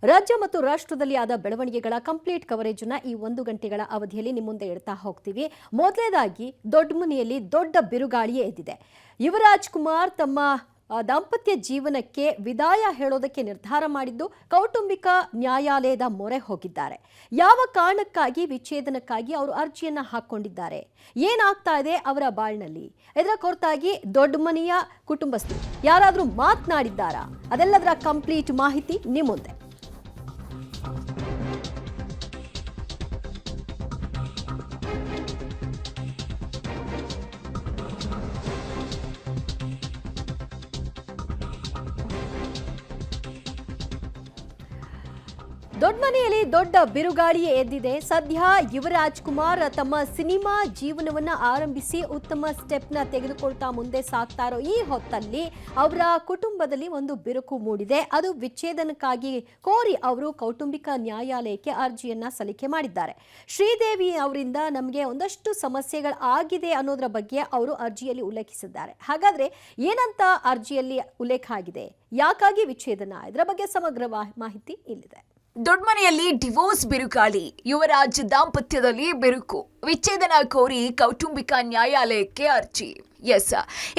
ರಾಜ್ಯ ಮತ್ತು ರಾಷ್ಟ್ರದಲ್ಲಿ ಆದ ಬೆಳವಣಿಗೆಗಳ ಕಂಪ್ಲೀಟ್ ಕವರೇಜ್ ಅನ್ನು ಈ 1 ಗಂಟೆಗಳ ಅವಧಿಯಲ್ಲಿ ನಿಮ್ಮ ಮುಂದೆ ಇಡ್ತಾ ಹೋಗ್ತೀವಿ. ಮೊದಲನೇದಾಗಿ ದೊಡ್ಡಮನೆಯಲ್ಲಿ ದೊಡ್ಡ ಬಿರುಗಾಳಿಯೇ ಎದ್ದಿದೆ. ಯುವರಾಜ್ ಕುಮಾರ್ ತಮ್ಮ ದಾಂಪತ್ಯ ಜೀವನಕ್ಕೆ ವಿದಾಯ ಹೇಳೋದಕ್ಕೆ ನಿರ್ಧಾರ ಮಾಡಿದ್ದು ಕೌಟುಂಬಿಕ ನ್ಯಾಯಾಲಯದ ಮೊರೆ ಹೋಗಿದ್ದಾರೆ. ಯಾವ ಕಾರಣಕ್ಕಾಗಿ ವಿಚ್ಛೇದನಕ್ಕಾಗಿ ಅವರು ಅರ್ಜಿಯನ್ನ ಹಾಕೊಂಡಿದ್ದಾರೆ, ಏನಾಗ್ತಾ ಇದೆ ಅವರ ಬಾಳ್ನಲ್ಲಿ, ಇದರ ಹೊರತಾಗಿ ದೊಡ್ಡಮನೆಯ ಕುಟುಂಬಸ್ಥರು ಯಾರಾದರೂ ಮಾತನಾಡಿದ್ದಾರಾ, ಅದೆಲ್ಲದರ ಕಂಪ್ಲೀಟ್ ಮಾಹಿತಿ ನಿಮ್ಮ ಮುಂದೆ. ದೊಡ್ಡಮನೆಯಲ್ಲಿ ದೊಡ್ಡ ಬಿರುಗಾಳಿಯೇ ಎದ್ದಿದೆ. ಸದ್ಯ ಯುವರಾಜ್ ಕುಮಾರ್ ತಮ್ಮ ಸಿನಿಮಾ ಜೀವನವನ್ನ ಆರಂಭಿಸಿ ಉತ್ತಮ ಸ್ಟೆಪ್ನ ತೆಗೆದುಕೊಳ್ತಾ ಮುಂದೆ ಸಾಗ್ತಾ ಇರೋ ಈ ಹೊತ್ತಲ್ಲಿ ಅವರ ಕುಟುಂಬದಲ್ಲಿ ಒಂದು ಬಿರುಕು ಮೂಡಿದೆ. ಅದು ವಿಚ್ಛೇದನಕ್ಕಾಗಿ ಕೋರಿ ಅವರು ಕೌಟುಂಬಿಕ ನ್ಯಾಯಾಲಯಕ್ಕೆ ಅರ್ಜಿಯನ್ನ ಸಲ್ಲಿಕೆ ಮಾಡಿದ್ದಾರೆ. ಶ್ರೀದೇವಿ ಅವರಿಂದ ನಮಗೆ ಒಂದಷ್ಟು ಸಮಸ್ಯೆಗಳು ಆಗಿದೆ ಅನ್ನೋದರ ಬಗ್ಗೆ ಅವರು ಅರ್ಜಿಯಲ್ಲಿ ಉಲ್ಲೇಖಿಸಿದ್ದಾರೆ. ಹಾಗಾದ್ರೆ ಏನಂತ ಅರ್ಜಿಯಲ್ಲಿ ಉಲ್ಲೇಖ ಆಗಿದೆ, ಯಾಕಾಗಿ ವಿಚ್ಛೇದನ, ಇದರ ಬಗ್ಗೆ ಸಮಗ್ರ ಮಾಹಿತಿ ಇಲ್ಲಿದೆ. ದೊಡ್ಡಮನೆಯಲ್ಲಿ ಡಿವೋರ್ಸ್ ಬಿರುಗಾಳಿ, ಯುವರಾಜ್ ದಾಂಪತ್ಯದಲ್ಲಿ ಬಿರುಕು, ವಿಚ್ಛೇದನ ಕೋರಿ ಕೌಟುಂಬಿಕ ನ್ಯಾಯಾಲಯಕ್ಕೆ ಅರ್ಜಿ.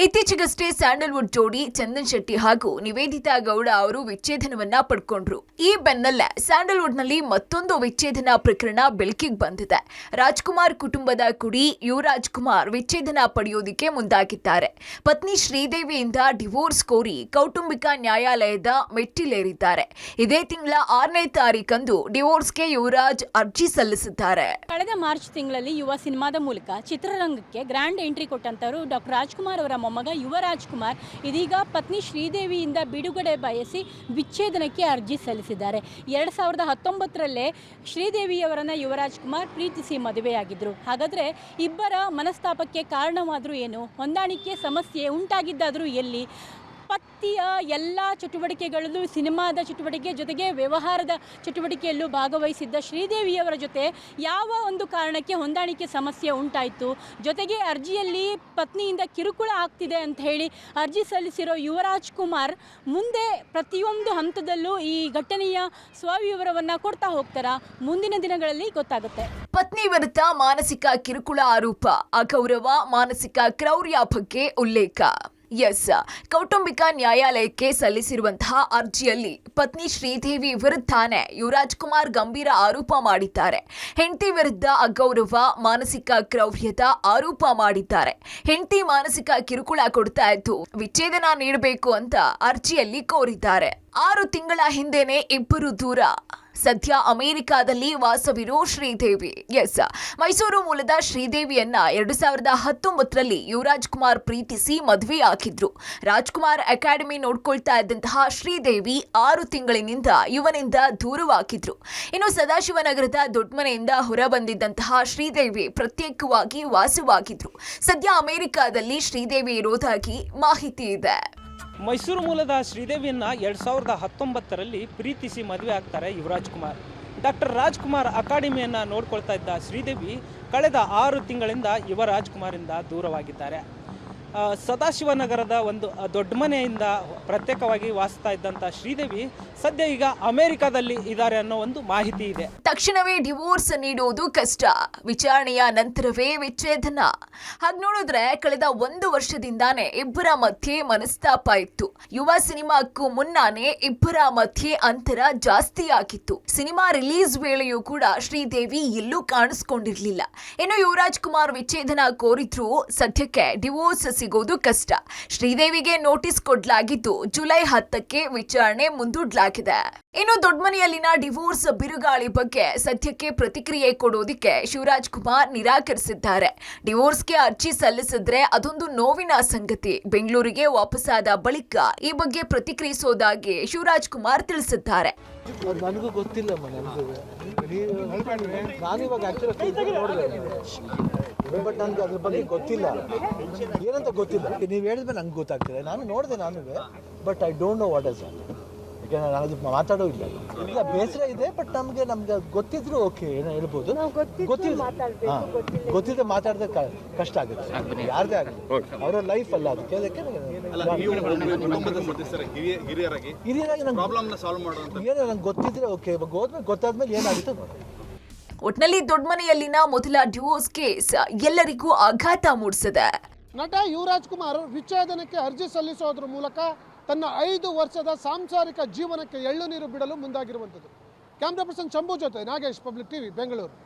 ಇತ್ತೀಚೆಗಷ್ಟೇ ಸ್ಯಾಂಡಲ್ವುಡ್ ಜೋಡಿ ಚಂದನ್ ಶೆಟ್ಟಿ ಹಾಗೂ ನಿವೇದಿತಾ ಗೌಡ ಅವರು ವಿಚ್ಛೇದನವನ್ನ ಪಡ್ಕೊಂಡ್ರು. ಈ ಬೆನ್ನಲ್ಲೇ ಸ್ಯಾಂಡಲ್ವುಡ್ ನಲ್ಲಿ ಮತ್ತೊಂದು ವಿಚ್ಛೇದನ ಪ್ರಕರಣ ಬೆಳಕಿಗೆ ಬಂದಿದೆ. ರಾಜ್ಕುಮಾರ್ ಕುಟುಂಬದ ಕುಡಿ ಯುವರಾಜ್ ಕುಮಾರ್ ವಿಚ್ಛೇದನ ಪಡೆಯೋದಿಕ್ಕೆ ಮುಂದಾಗಿದ್ದಾರೆ. ಪತ್ನಿ ಶ್ರೀದೇವಿಯಿಂದ ಡಿವೋರ್ಸ್ ಕೋರಿ ಕೌಟುಂಬಿಕ ನ್ಯಾಯಾಲಯದ ಮೆಟ್ಟಿಲೇರಿದ್ದಾರೆ. ಇದೇ ತಿಂಗಳ 6ನೇ ತಾರೀಕಂದು ಡಿವೋರ್ಸ್ಗೆ ಯುವರಾಜ್ ಅರ್ಜಿ ಸಲ್ಲಿಸಿದ್ದಾರೆ. ಕಳೆದ ಮಾರ್ಚ್ ತಿಂಗಳಲ್ಲಿ ಯುವ ಸಿನಿಮಾದ ಮೂಲಕ ಚಿತ್ರರಂಗಕ್ಕೆ ಗ್ರ್ಯಾಂಡ್ ಎಂಟ್ರಿ ಕೊಟ್ಟಂತವರು ಡಾಕ್ಟರ್ ರಾಜ್ಕುಮಾರ್ ಅವರ ಮೊಮ್ಮಗ ಯುವರಾಜ್ ಕುಮಾರ್ ಇದೀಗ ಪತ್ನಿ ಶ್ರೀದೇವಿಯಿಂದ ಬಿಡುಗಡೆ ಬಯಸಿ ವಿಚ್ಛೇದನಕ್ಕೆ ಅರ್ಜಿ ಸಲ್ಲಿಸಿದ್ದಾರೆ. 2019ರಲ್ಲೇ ಶ್ರೀದೇವಿಯವರನ್ನ ಯುವರಾಜ್ ಕುಮಾರ್ ಪ್ರೀತಿಸಿ ಮದುವೆಯಾಗಿದ್ದರು. ಹಾಗಾದರೆ ಇಬ್ಬರ ಮನಸ್ತಾಪಕ್ಕೆ ಕಾರಣವಾದರೂ ಏನು, ಹೊಂದಾಣಿಕೆ ಸಮಸ್ಯೆ ಉಂಟಾಗಿದ್ದಾದರೂ ಎಲ್ಲಿ? ಪತಿಯ ಎಲ್ಲ ಚಟುವಟಿಕೆಗಳಲ್ಲೂ ಸಿನಿಮಾದ ಚಟುವಟಿಕೆ ಜೊತೆಗೆ ವ್ಯವಹಾರದ ಚಟುವಟಿಕೆಯಲ್ಲೂ ಭಾಗವಹಿಸಿದ್ದ ಶ್ರೀದೇವಿಯವರ ಜೊತೆ ಯಾವ ಒಂದು ಕಾರಣಕ್ಕೆ ಹೊಂದಾಣಿಕೆ ಸಮಸ್ಯೆ ಉಂಟಾಯಿತು, ಜೊತೆಗೆ ಅರ್ಜಿಯಲ್ಲಿ ಪತ್ನಿಯಿಂದ ಕಿರುಕುಳ ಆಗ್ತಿದೆ ಅಂತ ಹೇಳಿ ಅರ್ಜಿ ಸಲ್ಲಿಸಿರೋ ಯುವರಾಜ್ ಕುಮಾರ್ ಮುಂದೆ ಪ್ರತಿಯೊಂದು ಹಂತದಲ್ಲೂ ಈ ಘಟನೆಯ ಸ್ವವಿವರವನ್ನು ಕೊಡ್ತಾ ಹೋಗ್ತಾರಾ? ಮುಂದಿನ ದಿನಗಳಲ್ಲಿ ಗೊತ್ತಾಗುತ್ತೆ. ಪತ್ನಿ ವಿರುದ್ಧ ಮಾನಸಿಕ ಕಿರುಕುಳ ಆರೋಪ, ಅಗೌರವ, ಮಾನಸಿಕ ಕ್ರೌರ್ಯ ಬಗ್ಗೆ ಉಲ್ಲೇಖ. ಕೌಟುಂಬಿಕ ನ್ಯಾಯಾಲಯಕ್ಕೆ ಸಲ್ಲಿಸಿರುವಂತಹ ಅರ್ಜಿಯಲ್ಲಿ ಪತ್ನಿ ಶ್ರೀದೇವಿ ವಿರುದ್ಧನೇ ಯುವರಾಜ್ ಕುಮಾರ್ ಗಂಭೀರ ಆರೋಪ ಮಾಡಿದ್ದಾರೆ. ಹೆಂಡತಿ ವಿರುದ್ಧ ಅಗೌರವ, ಮಾನಸಿಕ ಕ್ರೌರ್ಯದ ಆರೋಪ ಮಾಡಿದ್ದಾರೆ. ಹೆಂಡತಿ ಮಾನಸಿಕ ಕಿರುಕುಳ ಕೊಡ್ತಾ ಇದ್ದು ವಿಚ್ಛೇದನ ನೀಡಬೇಕು ಅಂತ ಅರ್ಜಿಯಲ್ಲಿ ಕೋರಿದ್ದಾರೆ. 6 ತಿಂಗಳ ಹಿಂದೆನೆ ಇಬ್ಬರು ದೂರ. ಸದ್ಯ ಅಮೆರಿಕಾದಲ್ಲಿ ವಾಸವಿರೋ ಶ್ರೀದೇವಿ. ಮೈಸೂರು ಮೂಲದ ಶ್ರೀದೇವಿಯನ್ನ 2019ರಲ್ಲಿ ಯುವರಾಜ್ ಕುಮಾರ್ ಪ್ರೀತಿಸಿ ಮದುವೆಯಾಗಿದ್ರು. ರಾಜ್ಕುಮಾರ್ ಅಕಾಡೆಮಿ ನೋಡ್ಕೊಳ್ತಾ ಇದ್ದಂತಹ ಶ್ರೀದೇವಿ 6 ತಿಂಗಳಿನಿಂದ ಇವನಿಂದ ದೂರವಾಗಿದ್ರು. ಇನ್ನು ಸದಾಶಿವನಗರದ ದೊಡ್ಡಮನೆಯಿಂದ ಹೊರಬಂದಿದ್ದಂತಹ ಶ್ರೀದೇವಿ ಪ್ರತ್ಯೇಕವಾಗಿ ವಾಸವಾಗಿದ್ರು. ಸದ್ಯ ಅಮೆರಿಕಾದಲ್ಲಿ ಶ್ರೀದೇವಿ ಇರೋದಾಗಿ ಮಾಹಿತಿ ಇದೆ. ಮೈಸೂರು ಮೂಲದ ಶ್ರೀದೇವಿಯನ್ನು 2019ರಲ್ಲಿ ಪ್ರೀತಿಸಿ ಮದುವೆ ಆಗ್ತಾರೆ ಯುವರಾಜ್ ಕುಮಾರ್. ಡಾಕ್ಟರ್ ರಾಜ್ಕುಮಾರ್ ಅಕಾಡೆಮಿಯನ್ನು ನೋಡ್ಕೊಳ್ತಾ ಇದ್ದ ಶ್ರೀದೇವಿ ಕಳೆದ 6 ತಿಂಗಳಿಂದ ಯುವರಾಜ್ ಕುಮಾರಿಂದ ದೂರವಾಗಿದ್ದಾರೆ. ಸದಾಶಿವನಗರದ ಒಂದು ದೊಡ್ಡಮನೆಯಿಂದ ಪ್ರತ್ಯೇಕವಾಗಿ ವಾಸಿಸ್ತಾ ಇದ್ದಂಥ ಶ್ರೀದೇವಿ ಸದ್ಯ ಈಗ ಅಮೆರಿಕಾದಲ್ಲಿ ಇದ್ದಾರೆ ಅನ್ನೋ ಒಂದು ಮಾಹಿತಿ ಇದೆ. ತಕ್ಷಣವೇ ಡಿವೋರ್ಸ್ ನೀಡುವುದು ಕಷ್ಟ, ವಿಚಾರಣೆಯ ನಂತರವೇ ವಿಚ್ಛೇದನ. ಹಾಗೆ ನೋಡಿದ್ರೆ ಕಳೆದ 1 ವರ್ಷದಿಂದಾನೇ ಇಬ್ಬರ ಮಧ್ಯೆ ಮನಸ್ತಾಪ ಇತ್ತು. ಯುವ ಸಿನಿಮಾಕ್ಕೂ ಮುನ್ನಾನೇ ಇಬ್ಬರ ಮಧ್ಯೆ ಅಂತರ ಜಾಸ್ತಿ ಆಗಿತ್ತು. ಸಿನಿಮಾ ರಿಲೀಸ್ ವೇಳೆಯೂ ಕೂಡ ಶ್ರೀದೇವಿ ಎಲ್ಲೂ ಕಾಣಿಸ್ಕೊಂಡಿರ್ಲಿಲ್ಲ. ಇನ್ನು ಯುವರಾಜ್ ಕುಮಾರ್ ವಿಚ್ಛೇದನ ಕೋರಿದ್ರು ಸದ್ಯಕ್ಕೆ ಡಿವೋರ್ಸ್ ಸಿಗೋದು ಕಷ್ಟ. ಶ್ರೀದೇವಿಗೆ ನೋಟಿಸ್ ಕೊಡಲಾಗಿದ್ದು ಜುಲೈ 10ಕ್ಕೆ ವಿಚಾರಣೆ ಮುಂದೂಡಲಾಗಿದೆ. ಇನ್ನು ದೊಡ್ಡಮನೆಯಲ್ಲಿನ ಡಿವೋರ್ಸ್ ಬಿರುಗಾಳಿ ಬಗ್ಗೆ ಸದ್ಯಕ್ಕೆ ಪ್ರತಿಕ್ರಿಯೆ ಕೊಡೋದಿಕ್ಕೆ ಶಿವರಾಜ್ ಕುಮಾರ್ ನಿರಾಕರಿಸಿದ್ದಾರೆ. ಡಿವೋರ್ಸ್ಗೆ ಅರ್ಜಿ ಸಲ್ಲಿಸಿದ್ರೆ ಅದೊಂದು ನೋವಿನ ಸಂಗತಿ. ಬೆಂಗಳೂರಿಗೆ ವಾಪಸ್ಸಾದ ಬಳಿಕ ಈ ಬಗ್ಗೆ ಪ್ರತಿಕ್ರಿಯಿಸೋದಾಗಿ ಶಿವರಾಜ್ ಕುಮಾರ್ ತಿಳಿಸಿದ್ದಾರೆ. ನನಗೂ ಗೊತ್ತಿಲ್ಲ, ನಾನಿವಾಗ ಬಟ್ ನನಗೆ ಅದ್ರ ಬಗ್ಗೆ ಗೊತ್ತಿಲ್ಲ, ಏನಂತ ಗೊತ್ತಿಲ್ಲ. ನೀವು ಹೇಳಿದ್ಮೇಲೆ ನಂಗೆ ಗೊತ್ತಾಗ್ತದೆ. ನಾನು ನೋಡಿದೆ, but I don't know what is. ಈಗ ನಾನು ಅದು ಮಾತಾಡೋ ಇಲ್ಲ. ಬೇಸರ ಇದೆ, ಬಟ್ ನಮ್ಗೆ ಗೊತ್ತಿದ್ರು ಓಕೆ ಏನೋ ಹೇಳ್ಬೋದು. ಗೊತ್ತಿಲ್ಲದೆ ಮಾತಾಡಿದ್ರೆ ಕಷ್ಟ ಆಗುತ್ತೆ. ಯಾರದೇ ಆಗಲಿ ಅವರ ಲೈಫ್ ಅಲ್ಲ, ಅದಕ್ಕೆ ಹಿರಿಯರಾಗಿ ಏನೋ ನಂಗೆ ಗೊತ್ತಿದ್ರೆ ಓಕೆ, ಹೋದ್ಮೇಲೆ ಗೊತ್ತಾದ್ಮೇಲೆ ಏನಾಗುತ್ತೆ ನೋಡಿ. ಒಟ್ನಲ್ಲಿ ದೊಡ್ಡಮನೆಯಲ್ಲಿನ ಮೊದಲ ಡಿವೋರ್ಸ್ ಕೇಸ್ ಎಲ್ಲರಿಗೂ ಆಘಾತ ಮೂಡಿಸಿದೆ. ನಟ ಯುವರಾಜ್ ಕುಮಾರ್ ವಿಚ್ಛೇದನಕ್ಕೆ ಅರ್ಜಿ ಸಲ್ಲಿಸೋದ್ರ ಮೂಲಕ ತನ್ನ 5 ವರ್ಷದ ಸಾಂಸಾರಿಕ ಜೀವನಕ್ಕೆ ಎಳ್ಳು ನೀರು ಬಿಡಲು ಮುಂದಾಗಿರುವಂಥದ್ದು. ಕ್ಯಾಮ್ರಾ ಪರ್ಸನ್ ಶಂಭು ಜೊತೆ ನಾಗೇಶ್, ಪಬ್ಲಿಕ್ ಟಿವಿ, ಬೆಂಗಳೂರು.